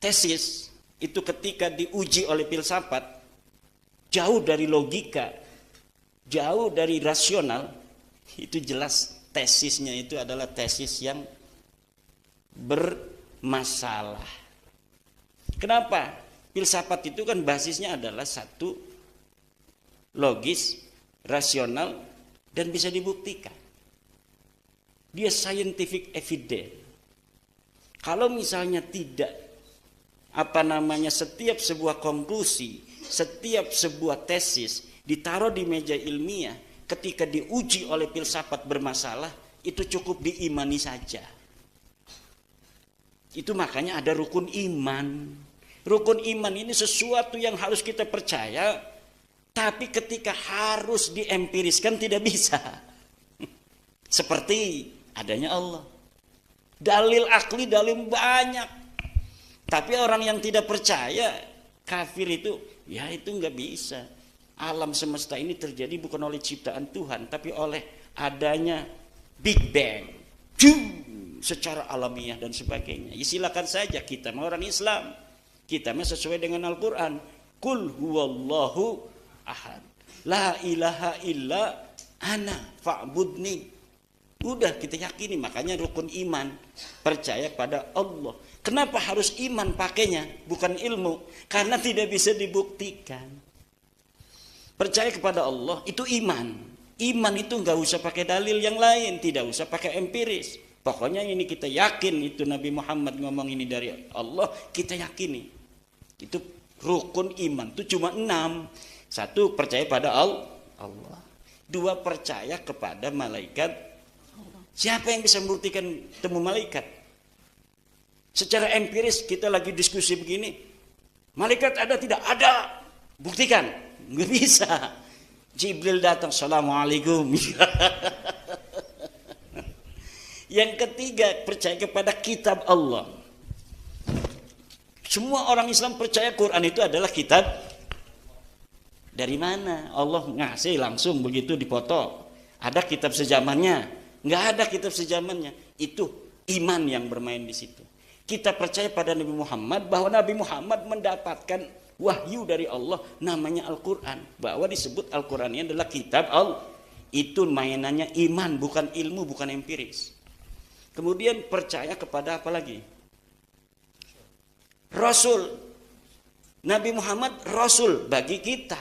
tesis itu ketika diuji oleh filsafat, jauh dari logika, jauh dari rasional, itu jelas tesisnya itu adalah tesis yang bermasalah. Kenapa? Filsafat itu kan basisnya adalah satu, logis, rasional, dan bisa dibuktikan. Dia scientific evidence. Kalau misalnya tidak, setiap sebuah konklusi, setiap sebuah tesis ditaruh di meja ilmiah, ketika diuji oleh filsafat bermasalah, itu cukup diimani saja. Itu makanya ada rukun iman. Rukun iman ini sesuatu yang harus kita percaya, tapi ketika harus diempiriskan tidak bisa. Seperti adanya Allah. Dalil akli, dalil banyak. Tapi orang yang tidak percaya, kafir itu, ya itu nggak bisa. Alam semesta ini terjadi bukan oleh ciptaan Tuhan, tapi oleh adanya Big Bang. Secara alamiah dan sebagainya. Ya silakan saja, kita mah orang Islam. Kita mah sesuai dengan Al-Quran. Qul huwallahu ahad. La ilaha illa ana fa'budni. Udah kita yakini, makanya rukun iman. Percaya pada Allah. Kenapa harus iman pakainya? Bukan ilmu. Karena tidak bisa dibuktikan. Percaya kepada Allah itu iman. Iman itu nggak usah pakai dalil yang lain. Tidak usah pakai empiris. Pokoknya ini kita yakin itu Nabi Muhammad ngomong ini dari Allah, kita yakini. Itu rukun iman itu cuma 6. 1, percaya pada Allah. 2, percaya kepada malaikat. Siapa yang bisa membuktikan temu malaikat? Secara empiris kita lagi diskusi begini, malaikat ada tidak? Ada. Buktikan. Nggak bisa. Jibril datang, assalamualaikum. Yang ketiga, percaya kepada kitab Allah. Semua orang Islam percaya Quran itu adalah kitab. Dari mana? Allah ngasih langsung begitu dipoto. Ada kitab sejamannya? Nggak ada kitab sejamannya. Itu iman yang bermain di situ. Kita percaya pada Nabi Muhammad, bahwa Nabi Muhammad mendapatkan wahyu dari Allah namanya Al-Quran. Bahwa disebut Al-Quran ini adalah kitab Allah. Itu mainannya iman, bukan ilmu, bukan empiris. Kemudian percaya kepada apa lagi? Rasul. Nabi Muhammad Rasul bagi kita.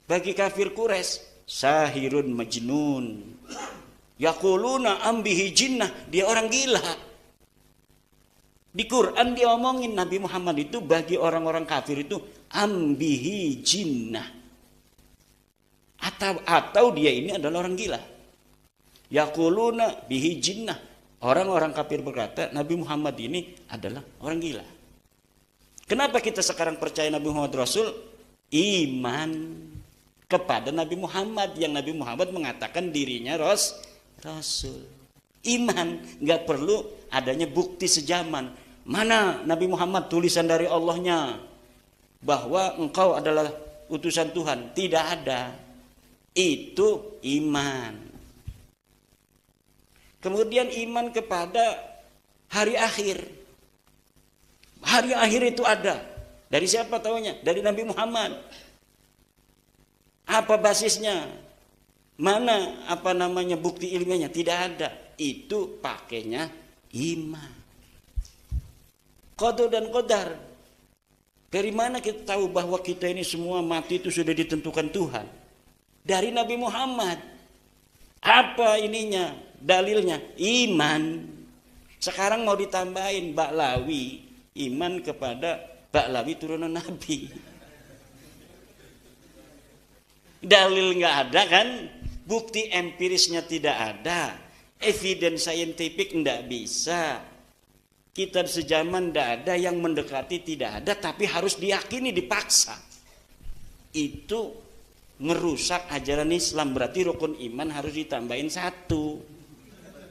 Bagi kafir Quraisy, sahirun majnun. Yaquluna ambihi jinnah, dia orang gila. Di Quran dia omongin Nabi Muhammad itu bagi orang-orang kafir itu ambihi jinnah. Atau dia ini adalah orang gila. Yaquluna bihi jinnah. Orang-orang kafir berkata Nabi Muhammad ini adalah orang gila. Kenapa kita sekarang percaya Nabi Muhammad Rasul? Iman kepada Nabi Muhammad, yang Nabi Muhammad mengatakan dirinya Rasul. Iman, nggak perlu adanya bukti sejaman. Mana Nabi Muhammad tulisan dari Allahnya bahwa engkau adalah utusan Tuhan? Tidak ada. Itu iman. Kemudian iman kepada hari akhir. Hari akhir itu ada. Dari siapa taunya? Dari Nabi Muhammad. Apa basisnya? Mana bukti ilmiahnya? Tidak ada. Itu pakainya iman. Qada dan qadar. Dari mana kita tahu bahwa kita ini semua mati itu sudah ditentukan Tuhan? Dari Nabi Muhammad. Apa ininya? Dalilnya iman. Sekarang mau ditambahin Ba'lawi, iman kepada Ba'lawi turunan Nabi. Dalil nggak ada kan? Bukti empirisnya tidak ada. Evidence scientific nggak bisa. Kitab sejaman nggak ada, yang mendekati tidak ada, tapi harus diyakini, dipaksa. Itu merusak ajaran Islam. Berarti rukun iman harus ditambahin 1.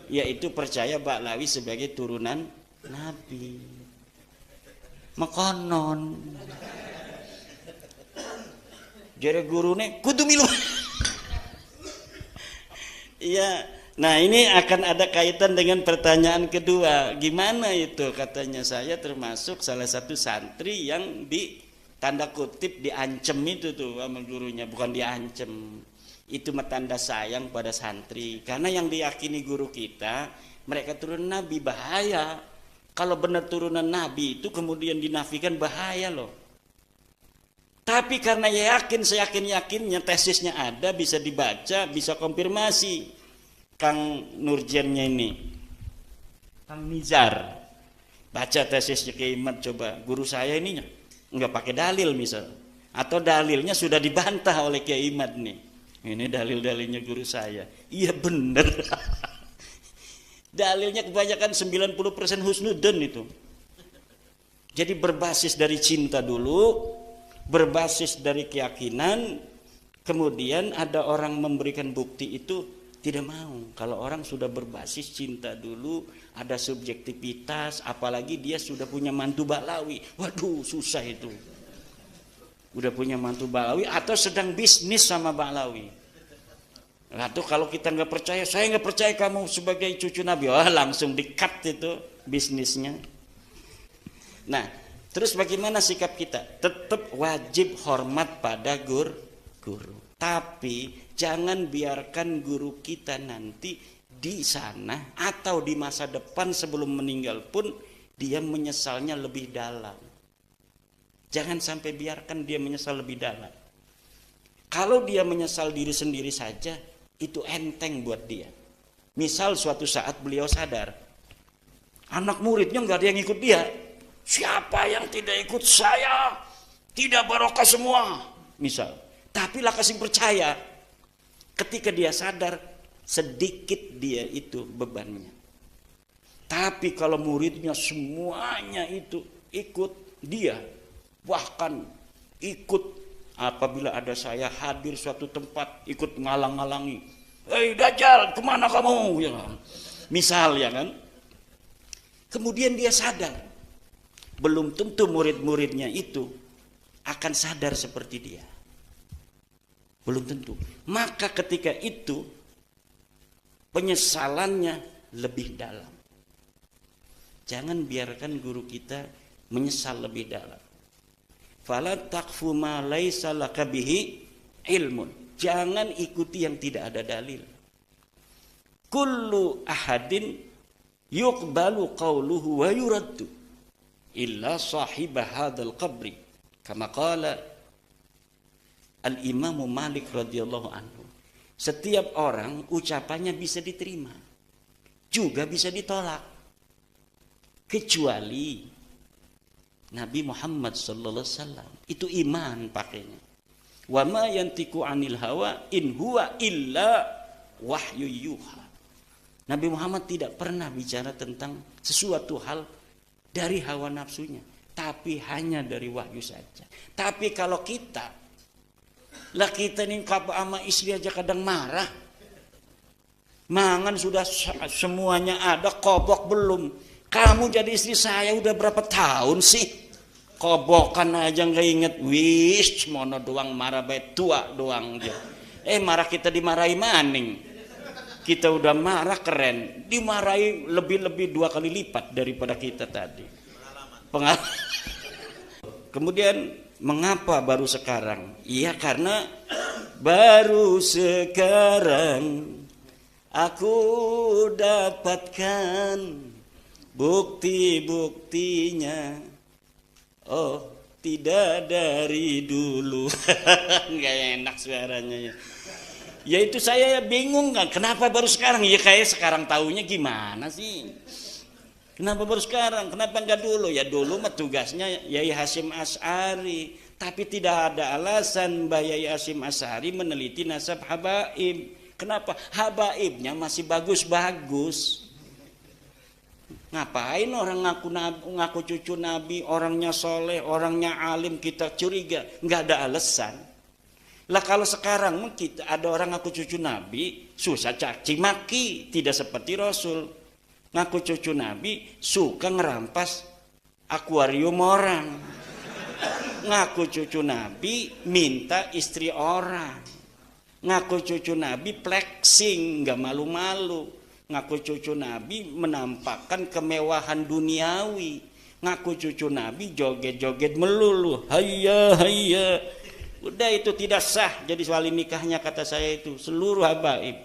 Yaitu percaya Ba'lawi sebagai turunan Nabi. Makonon. Jare gurune kudu milu. Iya, Nah ini akan ada kaitan dengan pertanyaan kedua. Gimana itu? Katanya saya termasuk salah satu santri yang di tanda kutip diancem itu tuh sama gurunya. Bukan diancem, itu tanda sayang pada santri. Karena yang diyakini guru kita, mereka turun nabi, bahaya. Kalau benar turunan nabi itu kemudian dinafikan, bahaya loh. Tapi karena yakin, seyakin-yakinnya tesisnya ada, bisa dibaca, bisa konfirmasi. Kang Nurjannya ini, Kang Nizar, baca tesisnya Kiai Imad, coba guru saya ini nggak pakai dalil misal, atau dalilnya sudah dibantah oleh Kiai Imad nih. Ini dalil-dalilnya guru saya, iya bener. Dalilnya kebanyakan 90% husnudon itu. Jadi berbasis dari cinta dulu, berbasis dari keyakinan, kemudian ada orang memberikan bukti itu. Tidak mau. Kalau orang sudah berbasis cinta dulu, ada subjektivitas, apalagi dia sudah punya mantu Ba'lawi, waduh susah itu. Udah punya mantu Ba'lawi atau sedang bisnis sama Ba'lawi. Atau kalau kita nggak percaya, saya nggak percaya kamu sebagai cucu Nabi, wah langsung di-cut itu bisnisnya. Nah, terus bagaimana sikap kita? Tetap wajib hormat pada guru. Tapi jangan biarkan guru kita nanti di sana atau di masa depan sebelum meninggal pun dia menyesalnya lebih dalam. Jangan sampai biarkan dia menyesal lebih dalam. Kalau dia menyesal diri sendiri saja, itu enteng buat dia. Misal suatu saat beliau sadar, anak muridnya nggak ada yang ikut dia. Siapa yang tidak ikut saya, tidak barokah semua. Misal. Tapi lah kasih percaya, ketika dia sadar sedikit dia itu bebannya. Tapi kalau muridnya semuanya itu ikut dia, bahkan ikut apabila ada saya hadir suatu tempat ikut ngalang-ngalangi, hei Dajjal kemana kamu, ya kan? Misal ya kan. Kemudian dia sadar, belum tentu murid-muridnya itu akan sadar seperti dia. Belum tentu. Maka ketika itu penyesalannya lebih dalam. Jangan biarkan guru kita menyesal lebih dalam. Fala taqfu ma laisa laka bihi ilmun. Jangan ikuti yang tidak ada dalil. Kullu ahadin yuqbalu qawluhu wa yuraddu illa sahibah hadzal qabri. Kama qala Al-Imamu Malik radhiyallahu anhu. Setiap orang ucapannya bisa diterima, juga bisa ditolak, kecuali Nabi Muhammad sallallahu alaihi wasallam. Itu iman pakainya. Wa ma yantiqu 'anil hawa in huwa illa wahyu yuha. Nabi Muhammad tidak pernah bicara tentang sesuatu hal dari hawa nafsunya, tapi hanya dari wahyu saja. Tapi kalau kita ini sama istri aja kadang marah. Mangan sudah semuanya ada, kobok belum. Kamu jadi istri saya udah berapa tahun sih? Kobokan aja nggak inget. Wis, mono doang marah baik tua doang dia. Marah kita dimarahi maning. Kita udah marah keren, dimarahi lebih-lebih 2 kali lipat daripada kita tadi. Pengalaman. Kemudian mengapa baru sekarang? Iya karena baru sekarang aku dapatkan bukti-buktinya. Oh, tidak dari dulu. Nggak enak suaranya. Ya itu saya bingung kan, kenapa baru sekarang? Ya kayak sekarang taunya gimana sih? Kenapa baru sekarang? Kenapa enggak dulu? Ya dulu mah tugasnya Yai Hasyim Asy'ari. Tapi tidak ada alasan Mbah Yai Hasyim Asy'ari meneliti nasab habaib. Kenapa? Habaibnya masih bagus-bagus. Ngapain orang ngaku cucu Nabi, orangnya soleh, orangnya alim, kita curiga? Enggak ada alasan. Lah kalau sekarang kita ada orang ngaku cucu Nabi, susah caci maki, tidak seperti Rasul. Ngaku cucu Nabi suka ngerampas akuarium orang. Ngaku cucu Nabi minta istri orang. Ngaku cucu Nabi flexing, nggak malu-malu. Ngaku cucu Nabi menampakkan kemewahan duniawi. Ngaku cucu Nabi joget-joget melulu. Hayya hayya. Udah itu tidak sah jadi wali nikahnya, kata saya itu. Seluruh habaib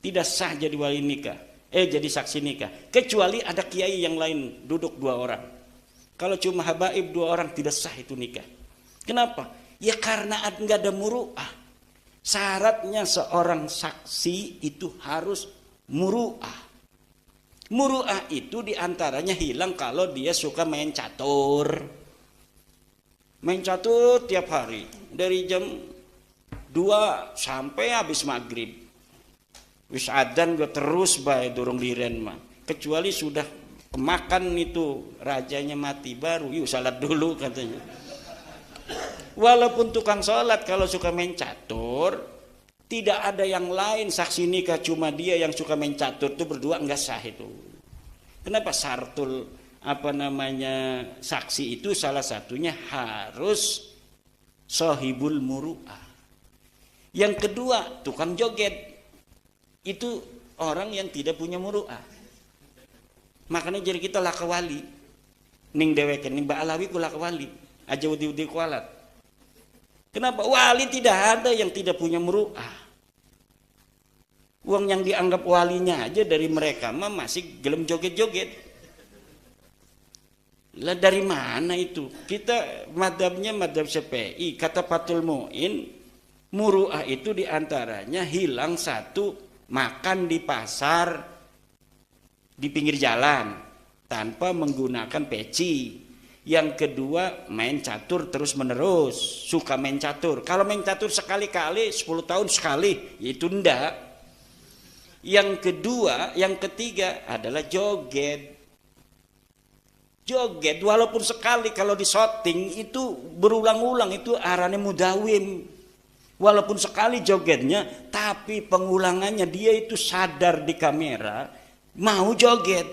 tidak sah jadi wali nikah. Jadi saksi nikah. Kecuali ada kiai yang lain duduk 2 orang. Kalau cuma habaib 2 orang tidak sah itu nikah. Kenapa? Ya karena nggak ada muru'ah. Syaratnya seorang saksi itu harus muru'ah. Muru'ah itu diantaranya hilang kalau dia suka main catur. Main catur tiap hari. Dari jam 2 sampai habis maghrib. Wis adzan gue terus bae durung diren mah. Kecuali sudah kemakan itu rajanya mati baru yuk salat dulu katanya. Walaupun tukang salat kalau suka main catur, tidak ada yang lain saksi nikah, cuma dia yang suka main catur itu berdua enggak sah itu. Kenapa? Syartul saksi itu salah satunya harus sohibul muru'ah. Yang kedua tukang joget. Itu orang yang tidak punya muru'ah. Makanya jadi kita laka wali. Ning deweken ning ba'alawi ku laka wali. Aja udi-udi kualat. Kenapa? Wali tidak ada yang tidak punya muru'ah. Uang yang dianggap walinya aja dari mereka mah masih gelem joget-joget. Lah dari mana itu? Kita madhabnya madhab Syafi'i. Kata Fathul Mu'in, muru'ah itu diantaranya hilang satu, makan di pasar di pinggir jalan tanpa menggunakan peci. Yang kedua main catur terus menerus, suka main catur. Kalau main catur sekali-kali 10 tahun sekali itu ndak. Yang kedua, yang ketiga adalah joget. Joget walaupun sekali kalau di syuting itu berulang-ulang itu arane mudawim. Walaupun sekali jogetnya, tapi pengulangannya dia itu sadar di kamera, mau joget.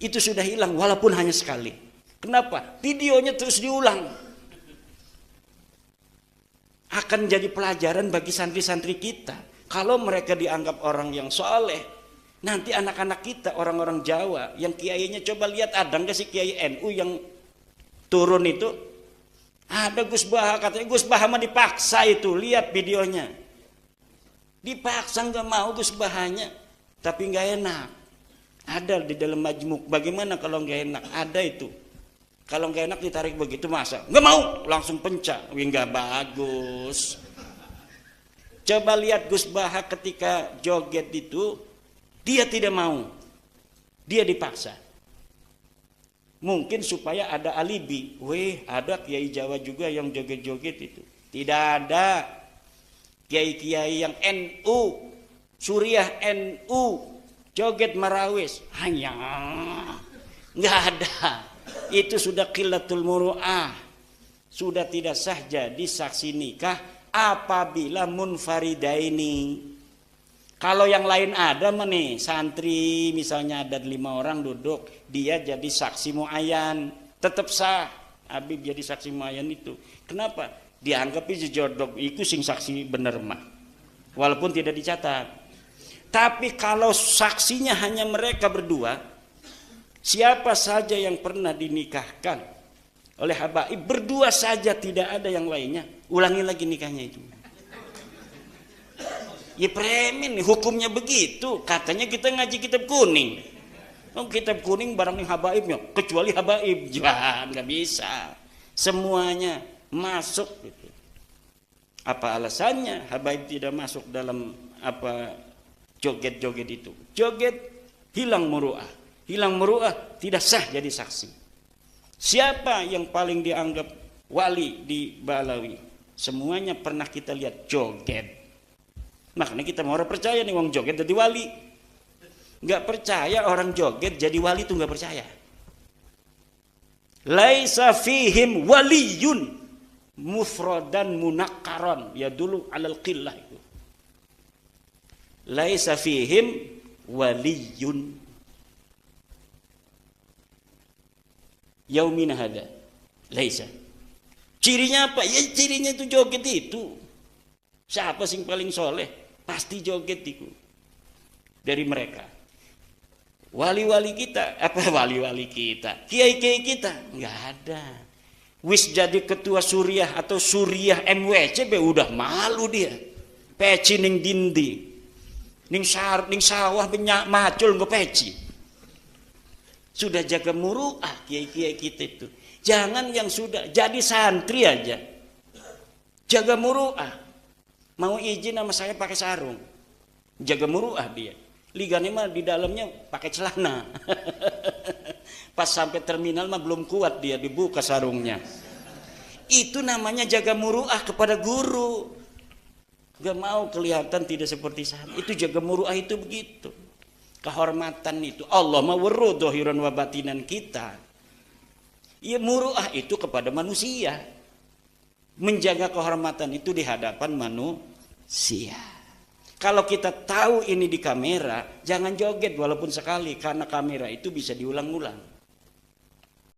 Itu sudah hilang walaupun hanya sekali. Kenapa? Videonya terus diulang. Akan jadi pelajaran bagi santri-santri kita. Kalau mereka dianggap orang yang soleh, nanti anak-anak kita, orang-orang Jawa, yang kiainya coba lihat ada nggak sih kiai NU yang turun itu? Ada Gus Baha, katanya Gus Baha mah dipaksa itu, lihat videonya. Dipaksa nggak mau Gus Bahanya, tapi nggak enak. Ada di dalam majmuk. Bagaimana kalau nggak enak? Ada itu. Kalau nggak enak ditarik begitu masa? Nggak mau, langsung pencak. Wih nggak bagus. Coba lihat Gus Baha ketika joget itu, dia tidak mau, dia dipaksa. Mungkin supaya ada alibi. Weh, ada kiai Jawa juga yang joget-joget itu. Tidak ada. Kiai-kiai yang NU, Suriah NU, joget marawis. Hanya nggak ada. Itu sudah qillatul muru'ah. Sudah tidak sah jadi saksi nikah apabila munfaridaini. Kalau yang lain ada nih, santri misalnya ada 5 orang duduk, dia jadi saksi muayyan, tetap sah. Habib jadi saksi muayyan itu. Kenapa? Dianggap itu jodoh, itu sing saksi bener mah. Walaupun tidak dicatat. Tapi kalau saksinya hanya mereka berdua, siapa saja yang pernah dinikahkan oleh habaib berdua saja, tidak ada yang lainnya, ulangi lagi nikahnya itu. Ya premen, hukumnya begitu. Katanya kita ngaji kitab kuning. Oh, kitab kuning barang yang habaibnya, kecuali habaib. Jangan, nggak bisa. Semuanya masuk gitu. Apa alasannya habaib tidak masuk dalam apa joget-joget itu? Joget hilang muru'ah. Hilang muru'ah tidak sah jadi saksi. Siapa yang paling dianggap wali di Balawi? Semuanya pernah kita lihat joget. Makanya kita mau orang percaya nih, wong joget jadi wali. Nggak percaya orang joget jadi wali itu nggak percaya. Laisa fihim waliyun mufradan munakkaron, ya dulu alal qillah itu. Laisa fihim waliyun yaumina hada. Laisa. Cirinya apa? Ya cirinya itu joget itu. Siapa sing paling soleh? Pasti joget itu. dari mereka. Wali-wali kita, wali-wali kita, kiai-kiai kita, nggak ada. Wis jadi ketua Suriah atau Suriah MWC udah malu dia. Peci ning dindi, ning sawah banyak macul nggak peci. Sudah jaga muruah kiai-kiai kita itu. Jangan yang sudah jadi santri aja, jaga muruah. Mau izin sama saya pakai sarung, jaga muruah dia. Liganya mah di dalamnya pakai celana. Pas sampai terminal mah belum kuat dia dibuka sarungnya. Itu namanya jaga muruah kepada guru. Gak mau kelihatan tidak seperti sana. Itu jaga muruah itu begitu. Kehormatan itu. Allah mah weruh dohiran wa batinan kita. Ya muruah itu kepada manusia. Menjaga kehormatan itu di hadapan manusia. Kalau kita tahu ini di kamera, jangan joget walaupun sekali, karena kamera itu bisa diulang-ulang.